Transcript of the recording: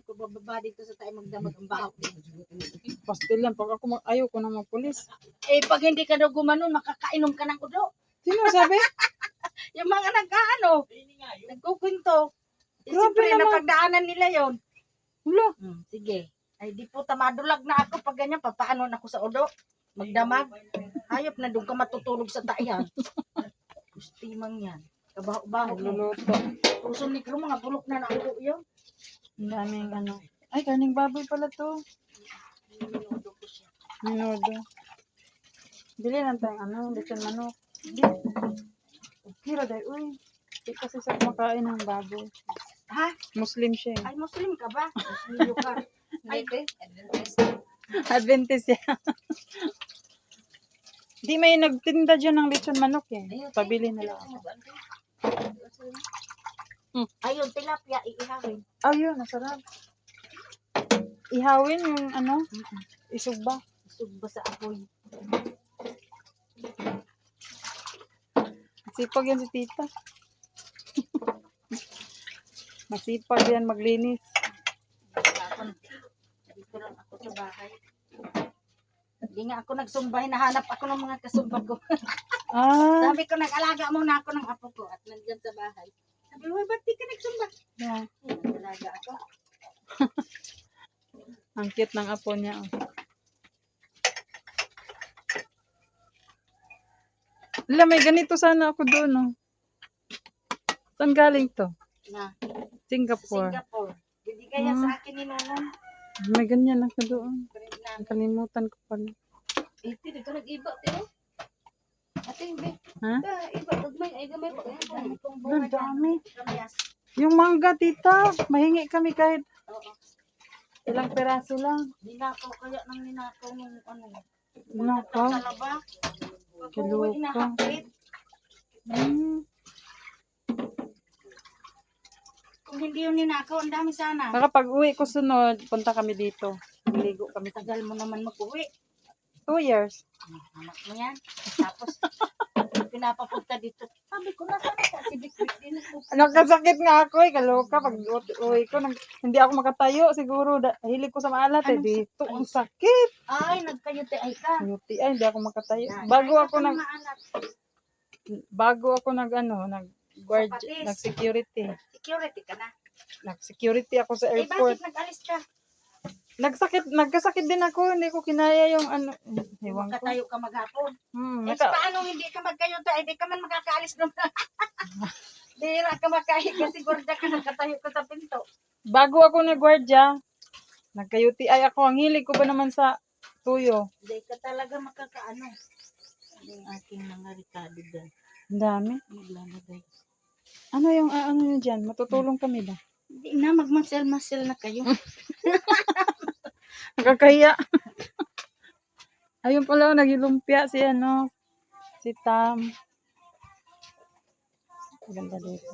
ko bababa dito sa tayo magdamag ang baho. Pastil lang. Pag ako ayaw ko na magpulis. Eh, pag hindi ka daw gumanon, makakainom ka ng udo. Sino sabi? Yung mga nagkaano, nagkukwento. Eh, Grabe siyempre, naman. napagdaanan nila yon. Wala. Sige. Ay, di po, tamadulag na ako pag ganyan. Papaano na ako sa udo? Magdamag. Hayop na doon ka matutulog sa taihan. Gustimang yan. Kabaho-baho mo. Nagluluto. Puso ni Kro, mga bulok na naulo yun. Ang daming ano. Ay, kaning baboy pala to. Minudo ko siya. Minudo. Bili lang tayong ano, lechon manok. Di. Okay ra day, uy. Di kasi sa kumakain ng baboy. Ha? Muslim siya eh. Ay, Muslim ka ba? Muslim ka. Ay, Adventist siya. Di may nagtinda dyan ng lechon manok eh. Pabili na lang ako. ayun, tilapia, iihawin. Ayun, nasarap. Ihawin yung ano, isugba. Sugba sa apoy. Masipag yan si tita. Masipag yan maglinis. Dito lang ako sa bahay. Hindi nga ako nagsumba, hinahanap ako ng mga kasumba ko. Ah, Sabi ko, nag-alaga muna ako ng apo ko at nandyan sa bahay. Sabi ko, ba't di ka nagsumba? yeah. Nag-alaga ako. Ang cute ng apo niya. Oh. Wala, may ganito sana ako doon. Oh. Saan galing to? Na, Singapore. Singapore. Hindi kaya sa akin ni Nonon. May ganyan ako doon. Friend namin. Nakalimutan ko pala. Hindi ka nag-iba, pero. Ate, hindi. Ha? Iba, pagmay, ay gamay pa. Itong Ang bunga dami. Kamyas. Yung mangga, tita. Mahingi kami kahit Oo. ilang peraso lang. Ninakaw kaya nang ninakaw nung ano. Nakaw. Talaba. Kiluka. Pag-uwi inahakit. Kung hindi yun ninakaw, ang dami sana. Baka pag uwi ko sunod, punta kami dito. Ligo kami. Tagal mo naman mag-uwi. 2 years. Anak mo yan. Tapos, pinapapunta dito. Sabi ko, nasaan ka? Si Big din. Nagkasakit nga ako eh. Kaloka. Pag uwi ko, hindi ako makatayo. Siguro, hilig ko sa maalat eh. Anong Dito, sakit? ang sakit. Ay, nagkayute ay ka. Ayuti ay, hindi ako makatayo. Ay, Bago ay, ako ka nag, mga anak. bago ako nag, ano, nag-guard, Sapatis. nag-security. Security ka na. Nag-security ako sa Eh, airport. bakit nag-alis ka? Nagkasakit din ako. Hindi ko kinaya yung ano, ewan ko. Makatayo ka maghapon. Eh, Naka, paano hindi ka magkayute? Ay, di ka man makakaalis doon. Dira ka makahiga. Siguro ka nakatayo ka sa pinto. bago ako nag-guardia, nagka-UTI ako. Ang hilig ko ba naman sa tuyo? Hindi ka talaga makakaano. Ano yung aking mga rekado dyan? Ang dami. Naglalagay. Ano yung ano yun dyan? Matutulong kami ba? Hindi na, magmasel-masel na kayo. Nakakahiya. Ayun pala, nagilumpia si ano, si Tam. Maganda dito.